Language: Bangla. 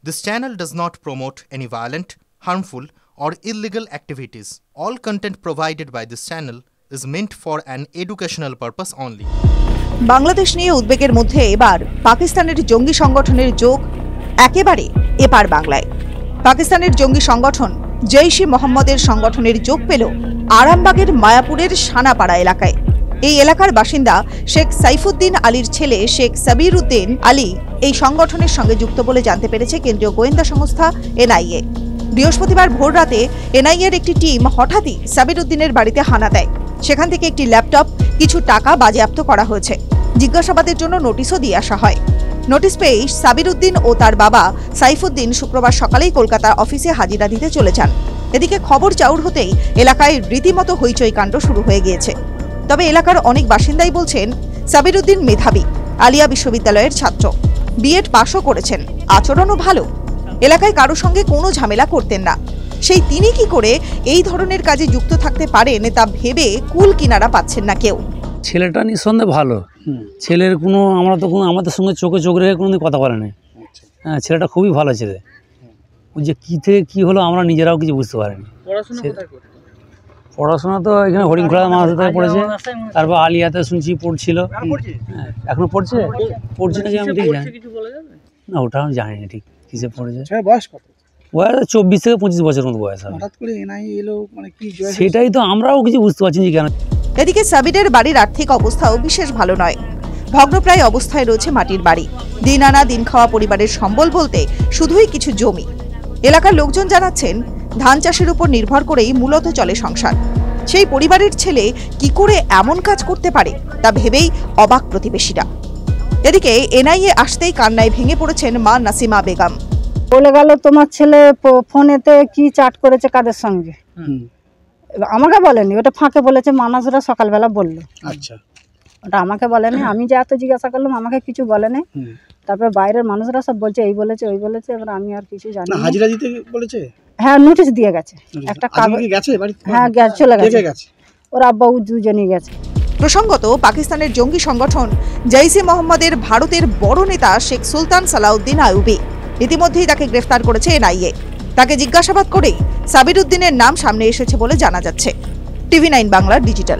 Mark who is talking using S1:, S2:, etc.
S1: This channel does not promote any violent, harmful, or illegal activities. All content provided by this channel is meant for an educational purpose only.
S2: Bangladesh নিয়ে উদ্বেগের মধ্যে এবার পাকিস্তানের জঙ্গি সংগঠনের যোগ একেবারে এপার বাংলায়। পাকিস্তানের জঙ্গি সংগঠন জৈশ-ই-মোহাম্মদের সংগঠনের যোগ পেল আরামবাগের মায়াপুরের সানাপাড়া এলাকায়। এই এলাকার বাসিন্দা শেখ সাইফুদ্দিন আলীর ছেলে শেখ সাবির উদ্দিন আলী এই সংগঠনের সঙ্গে যুক্ত বলে জানতে পেরেছে কেন্দ্রীয় গোয়েন্দা সংস্থা এনআইএ। বৃহস্পতিবার ভোররাতে এনআইএর একটি টিম হঠাৎই সাবির উদ্দিনের বাড়িতে হানা দেয়। সেখান থেকে একটি ল্যাপটপ, কিছু টাকা বাজেয়াপ্ত করা হয়েছে। জিজ্ঞাসাবাদের জন্য নোটিশও দিয়ে আসা হয়। নোটিশ পেয়ে সাবির উদ্দিন ও তার বাবা সাইফুদ্দিন শুক্রবার সকালেই কলকাতা অফিসে হাজিরা দিতে চলে যান। এদিকে খবর চাউর হতেই এলাকায় রীতিমতো হইচই কাণ্ড শুরু হয়ে গিয়েছে। তবে এলাকার অনেক বাসিন্দাই বলছেন সাবির উদ্দিন মেধাবী, আলিয়া বিশ্ববিদ্যালয়ের ছাত্র, বিএড পাশও করেছেন, আচরণও ভালো, এলাকায় কারোর সঙ্গে কোনো ঝামেলা করতেন না। সেই তিনি কি করে এই ধরনের কাজে যুক্ত থাকতে পারেন তা ভেবে কুল কিনারা পাচ্ছেন না কেউ।
S3: ছেলেটা নিঃসন্দেহে ভালো, ছেলের কোনো আমাদের সঙ্গে চোখে চোখ রেখে কোনোদিন কথা বলে না। হ্যাঁ, ছেলেটা খুবই ভালো ছেলে। ওই যে কী থেকে কী হলো আমরা নিজেরাও কিছু বুঝতে পারিনি। পড়াশোনা তো এখানে হরিণখোলা মাদ্রাসায় পড়েছে, তারপর আলিয়াতে শুনছি পড়ছিল। এখনো পড়ছে নাকি আমি ঠিক জানি না, ওটা আমি জানি না ঠিক কিসে পড়েছে।
S4: বয়স কত?
S3: বয়স 24 থেকে 25 বছরের মতো বয়স হবে। সেটাই তো আমরাও কিছু বুঝতে পারছি না কেন।
S2: এদিকে সাবিরের বাড়ির আর্থিক অবস্থাও বিশেষ ভালো নয়। ভগ্নপ্রায় অবস্থায় রয়েছে মাটির বাড়ি। দিন আনা দিন খাওয়া পরিবারের সম্বল বলতে শুধুই কিছু জমি। এলাকার লোকজন জানাচ্ছেন ধান চাষের উপর নির্ভর করেই মূলত চলে সংসার। সেই পরিবারের ছেলে কি করে এমন কাজ করতে পারে তা ভেবেই অবাক প্রতিবেশীরা। এদিকে এনআইএ আসতেই কান্নায় ভেঙে পড়েছেন মা নাসিমা বেগম।
S5: বলে গেল তোমার ছেলে ফোনেতে কি চ্যাট করেছে কাদের সঙ্গে, আমাকে বলেনি, ওটা ফাঁকে বলেছে, মানুষরা সকালবেলা বললো।
S4: আচ্ছা,
S5: ওটা আমাকে বলেনি, আমি যে এত জিজ্ঞাসা করলাম আমাকে কিছু বলেনি। তারপরে বাইরের মানুষরা সব বলছে এই বলেছে ওই বলেছে, এবার আমি আর কিছু জানি না।
S4: হাজিরা দিতে বলেছে?
S5: হ্যাঁ, নোটিশ দিয়ে গেছে একটা কাগজ। হ্যাঁ, চলে গেছে, ওর আব্বা দুজনই গেছে।
S2: প্রসঙ্গত পাকিস্তানের জঙ্গি সংগঠন জৈশ-ই-মোহাম্মদের ভারতের বড় নেতা শেখ সুলতান সালাউদ্দিন আইয়ুবী ইতিমধ্যেই তাকে গ্রেফতার করেছে এনআইএ। তাকে জিজ্ঞাসাবাদ করেই সাবির উদ্দিনের নাম সামনে এসেছে বলে জানা যাচ্ছে। টিভি9 বাংলার ডিজিটাল।